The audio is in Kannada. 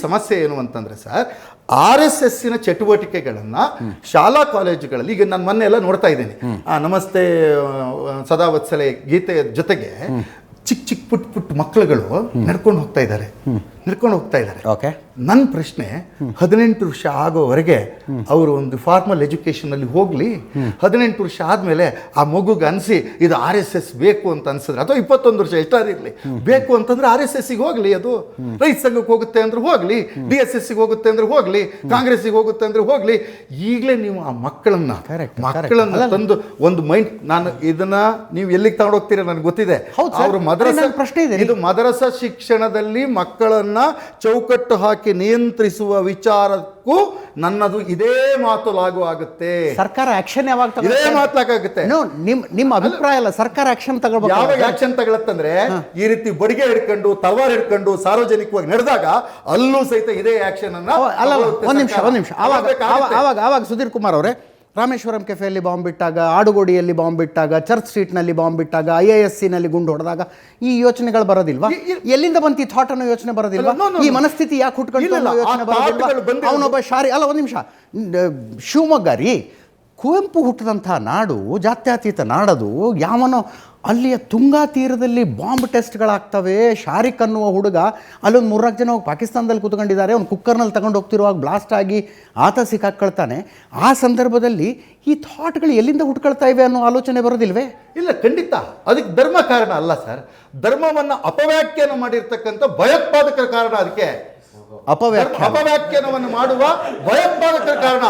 ಸಮಸ್ಯೆ ಏನು ಅಂತಂದರೆ ಸರ್, RSSನ ಚಟುವಟಿಕೆಗಳನ್ನು ಶಾಲಾ ಕಾಲೇಜುಗಳಲ್ಲಿ ಈಗ ನಾನು ಮೊನ್ನೆ ಎಲ್ಲ ನೋಡ್ತಾ ಇದ್ದೀನಿ. ನಮಸ್ತೆ ಸದಾವತ್ಸಲೆ ಗೀತೆಯ ಜೊತೆಗೆ ಚಿಕ್ಕ ಚಿಕ್ಕ ಪುಟ್ಟ ಮಕ್ಕಳುಗಳು ನಡ್ಕೊಂಡು ಹೋಗ್ತಾ ಇದ್ದಾರೆ. ಓಕೆ, ನನ್ನ ಪ್ರಶ್ನೆ, 18 ವರ್ಷ ಆಗೋವರೆಗೆ ಅವರು ಒಂದು ಫಾರ್ಮಲ್ ಎಜುಕೇಷನಲ್ಲಿ ಹೋಗಲಿ, 18 ವರ್ಷ ಆದಮೇಲೆ ಆ ಮಗುಗೆ ಅನಿಸಿ ಇದು RSS ಬೇಕು ಅಂತ ಅನ್ಸಿದ್ರೆ, ಅಥವಾ 21 ವರ್ಷ ಎಷ್ಟಾದಿರಲಿ ಬೇಕು ಅಂತಂದ್ರೆ RSSಗೆ ಹೋಗಲಿ, ಅದು ರೈತ ಸಂಘಕ್ಕೆ ಹೋಗುತ್ತೆ ಅಂದ್ರೆ ಹೋಗಲಿ, DSSಗೆ ಹೋಗುತ್ತೆ ಅಂದ್ರೆ ಹೋಗಲಿ, ಕಾಂಗ್ರೆಸ್ಸಿಗೆ ಹೋಗುತ್ತೆ ಅಂದ್ರೆ ಹೋಗಲಿ. ಈಗಲೇ ನೀವು ಆ ಮಕ್ಕಳನ್ನ ತಂದು ಒಂದು ಮೈಂಡ್, ನಾನು ಇದನ್ನ ನೀವು ಎಲ್ಲಿಗೆ ತಗೊಂಡು ಹೋಗ್ತೀರಾ ನನಗೆ ಗೊತ್ತಿದೆ. ಅವರು ಮದರಸಾ ಶಿಕ್ಷಣದಲ್ಲಿ ಮಕ್ಕಳನ್ನ ಚೌಕಟ್ಟು ಹಾಕಿ ನಿಯಂತ್ರಿಸುವ ವಿಚಾರಕ್ಕೂ ನನ್ನದು ಇದೇ ಮಾತು ಲಾಗು ಆಗುತ್ತೆ. ಸರ್ಕಾರ ಆಕ್ಷನ್ ಯಾವಾಗ ಇದೇ ಮಾತಾಗುತ್ತೆ? ನಿಮ್ಮ ಅಭಿಪ್ರಾಯ ಅಲ್ಲ, ಸರ್ಕಾರ ಆಕ್ಷನ್ ತಗೋಬೇಕು. ಯಾವಾಗ ಆಕ್ಷನ್ ತಗೊಳತ್ತಂದ್ರೆ, ಈ ರೀತಿ ಬಡಿಗೆ ಹಿಡ್ಕೊಂಡು ತಲವಾರ್ ಹಿಡ್ಕೊಂಡು ಸಾರ್ವಜನಿಕವಾಗಿ ನಡೆದಾಗ ಅಲ್ಲೂ ಸಹಿತ ಇದೇ ಆಕ್ಷನ್ ಅನ್ನ. ಒಂದ್ ನಿಮಿಷ ಆವಾಗ ಸುಧೀರ್ ಕುಮಾರ್ ಅವರೇ, ರಾಮೇಶ್ವರಂ ಕೆಫೆಯಲ್ಲಿ ಬಾಂಬ್ ಬಿಟ್ಟಾಗ, ಆಡುಗೋಡಿಯಲ್ಲಿ ಬಾಂಬ್ ಬಿಟ್ಟಾಗ, ಚರ್ಚ್ ಸ್ಟ್ರೀಟ್ನಲ್ಲಿ ಬಾಂಬ್ ಬಿಟ್ಟಾಗ, IISCನಲ್ಲಿ ಗುಂಡು ಹೊಡೆದಾಗ ಈ ಯೋಚನೆಗಳು ಬರೋದಿಲ್ವಾ? ಎಲ್ಲಿಂದ ಬಂತು ಈ ಥಾಟ್ ಅನ್ನೋ ಯೋಚನೆ ಬರೋದಿಲ್ವಾ? ಈ ಮನಸ್ಥಿತಿ ಯಾಕೆ ಹುಟ್ಕೊಂಡು ಯೋಚನೆ ಬರೋದಿಲ್ವಾ? ಅವನೊಬ್ಬ ಒಂದ್ ನಿಮಿಷ, ಶಿವಮೊಗ್ಗ ರೀ, ಕುವೆಂಪು ಹುಟ್ಟಿದಂಥ ನಾಡು, ಜಾತ್ಯತೀತ ನಾಡದು. ಯಾವನೋ ಅಲ್ಲಿಯ ತುಂಗಾ ತೀರದಲ್ಲಿ ಬಾಂಬ್ ಟೆಸ್ಟ್ಗಳಾಗ್ತವೆ. ಶಾರಿಕ್ ಅನ್ನುವ ಹುಡುಗ ಅಲ್ಲೊಂದು 3-4 ಜನ ಹೋಗಿ ಪಾಕಿಸ್ತಾನದಲ್ಲಿ ಕೂತ್ಕೊಂಡಿದ್ದಾರೆ. ಅವ್ನು ಕುಕ್ಕರ್ನಲ್ಲಿ ತಗೊಂಡು ಹೋಗ್ತಿರುವಾಗ ಬ್ಲಾಸ್ಟ್ ಆಗಿ ಆತ ಸಿಕ್ಕಾಕೊಳ್ತಾನೆ. ಆ ಸಂದರ್ಭದಲ್ಲಿ ಈ ಥಾಟ್ಗಳು ಎಲ್ಲಿಂದ ಹುಟ್ಕೊಳ್ತಾ ಇವೆ ಅನ್ನೋ ಆಲೋಚನೆ ಬರೋದಿಲ್ವೇ? ಇಲ್ಲ, ಖಂಡಿತ ಅದಕ್ಕೆ ಧರ್ಮ ಕಾರಣ ಅಲ್ಲ ಸರ್. ಧರ್ಮವನ್ನು ಅಪವ್ಯಾಖ್ಯಾನ ಮಾಡಿರ್ತಕ್ಕಂಥ ಭಯೋತ್ಪಾದಕರ ಕಾರಣ. ಅದಕ್ಕೆ ಅಪವ್ಯಾಖ್ಯಾನವನ್ನು ಮಾಡುವ ಭಯೋತ್ಪಾದಕರ ಕಾರಣ.